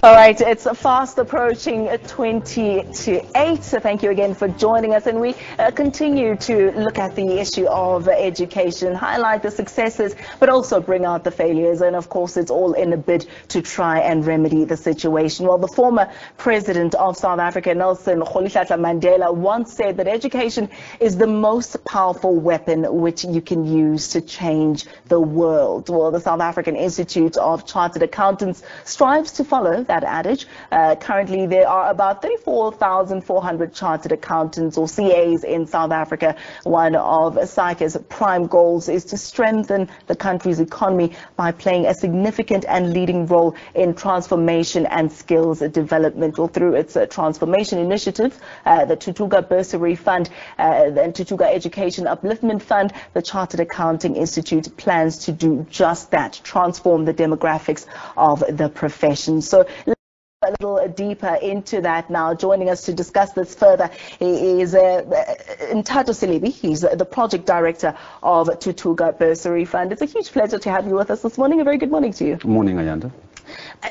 All right, it's fast approaching 20 to 8. So thank you again for joining us. And we continue to look at the issue of education, highlight the successes, but also bring out the failures. And of course, it's all in a bid to try and remedy the situation. Well, the former president of South Africa, Nelson Mandela, once said that education is the most powerful weapon which you can use to change the world. Well, the South African Institute of Chartered Accountants strives to follow that adage. Currently, there are about 34,400 chartered accountants or CAs in South Africa. One of SAICA's prime goals is to strengthen the country's economy by playing a significant and leading role in transformation and skills development. Well, through its transformation initiative, the Tutuka Bursary Fund and Thuthuka Education Upliftment Fund, the Chartered Accounting Institute plans to do just that, transform the demographics of the profession. So a little deeper into that now. Joining us to discuss this further is Nthato Selebi. He's the project director of Tutuka Bursary Fund. It's a huge pleasure to have you with us this morning. A very good morning to you. Good morning, Ayanda.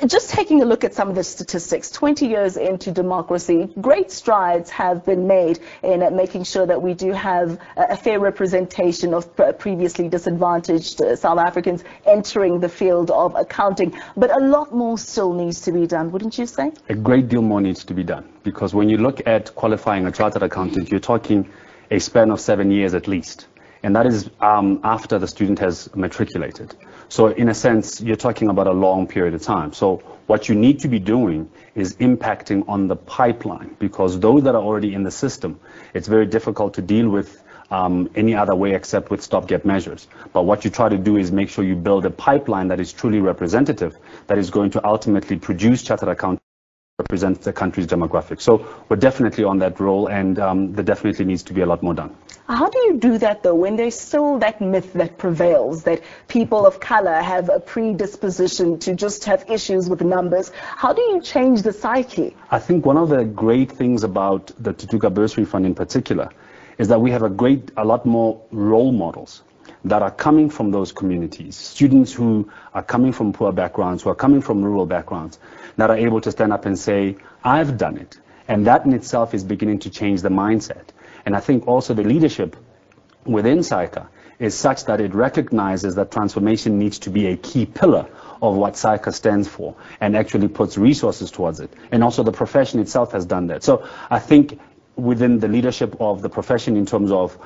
Just taking a look at some of the statistics, 20 years into democracy, great strides have been made in making sure that we do have a fair representation of previously disadvantaged South Africans entering the field of accounting. But a lot more still needs to be done, wouldn't you say? A great deal more needs to be done, because when you look at qualifying a chartered accountant, you're talking a span of 7 years at least. And that is after the student has matriculated. So in a sense, you're talking about a long period of time. So what you need to be doing is impacting on the pipeline, because those that are already in the system, it's very difficult to deal with any other way except with stopgap measures. But what you try to do is make sure you build a pipeline that is truly representative, that is going to ultimately produce chartered accountants represent the country's demographics. So we're definitely on that role, and there definitely needs to be a lot more done. How do you do that, though, when there's still that myth that prevails that people of color have a predisposition to just have issues with numbers? How do you change the psyche? I think one of the great things about the Tutuka Bursary Fund in particular is that we have a lot more role models that are coming from those communities, students who are coming from poor backgrounds, who are coming from rural backgrounds, that are able to stand up and say, I've done it. And that in itself is beginning to change the mindset. And I think also the leadership within SAICA is such that it recognizes that transformation needs to be a key pillar of what SAICA stands for, and actually puts resources towards it. And also the profession itself has done that. So I think within the leadership of the profession, in terms of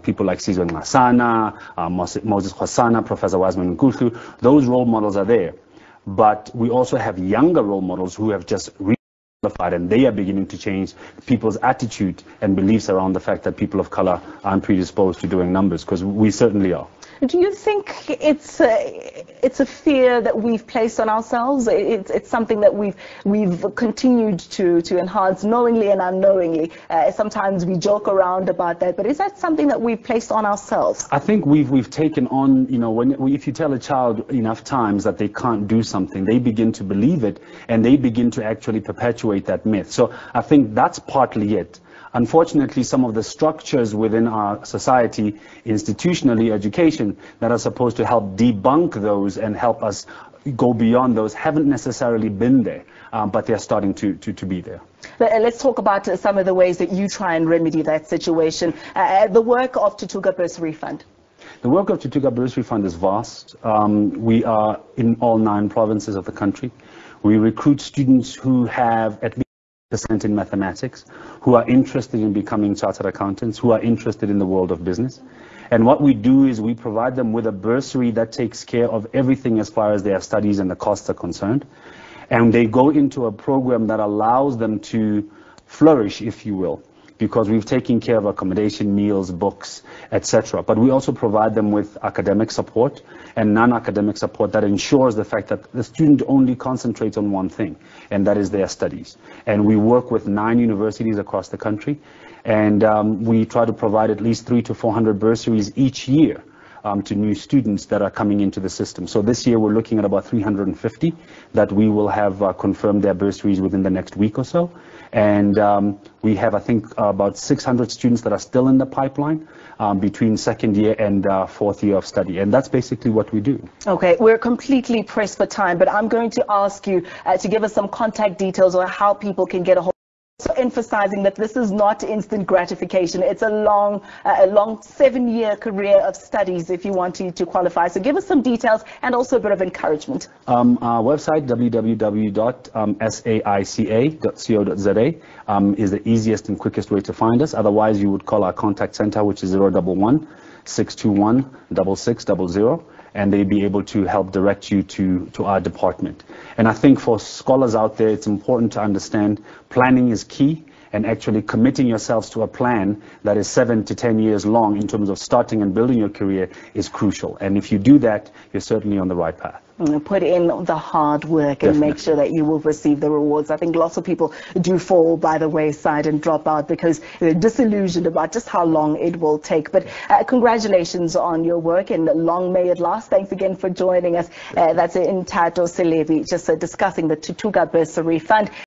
people like Sizwe Ngasana, Moses Khosana, Professor Wiseman Nkutlu, those role models are there. But we also have younger role models who have just qualified, and they are beginning to change people's attitude and beliefs around the fact that people of color aren't predisposed to doing numbers, because we certainly are. Do you think it's a fear that we've placed on ourselves? It's something that we've continued to enhance knowingly and unknowingly. Sometimes we joke around about that, but is that something that we've placed on ourselves? I think we've taken on, you know, if you tell a child enough times that they can't do something, they begin to believe it, and they begin to actually perpetuate that myth. So I think that's partly it. Unfortunately, some of the structures within our society, institutionally, education, that are supposed to help debunk those and help us go beyond those, haven't necessarily been there, but they're starting to be there. Let's talk about some of the ways that you try and remedy that situation. The work of Tutuka Bursary Fund. The work of Tutuka Bursary Fund is vast. We are in all 9 provinces of the country. We recruit students who have at least % in mathematics, who are interested in becoming chartered accountants, who are interested in the world of business. And what we do is we provide them with a bursary that takes care of everything as far as their studies and the costs are concerned. And they go into a program that allows them to flourish, if you will, because we've taken care of accommodation, meals, books, etc. But we also provide them with academic support and non-academic support that ensures the fact that the student only concentrates on one thing, and that is their studies. And we work with 9 universities across the country, and we try to provide at least 300 to 400 bursaries each year to new students that are coming into the system. So this year we're looking at about 350 that we will have confirmed their bursaries within the next week or so. And we have, I think, about 600 students that are still in the pipeline between second year and fourth year of study. And that's basically what we do. Okay, we're completely pressed for time, but I'm going to ask you to give us some contact details or how people can get a hold. So emphasizing that this is not instant gratification. It's a long 7-year career of studies if you want to qualify. So give us some details and also a bit of encouragement. Our website, www.saica.co.za, is the easiest and quickest way to find us. Otherwise, you would call our contact center, which is 011 621 6600. And they'll be able to help direct you to our department. And I think for scholars out there, it's important to understand planning is key, and actually committing yourselves to a plan that is 7 to 10 years long in terms of starting and building your career is crucial. And if you do that, you're certainly on the right path. Put in the hard work and make sure that you will receive the rewards. I think lots of people do fall by the wayside and drop out because they're disillusioned about just how long it will take. But congratulations on your work and long may it last. Thanks again for joining us. That's Nthato Selebi, just discussing the Tutuka Bursary Fund.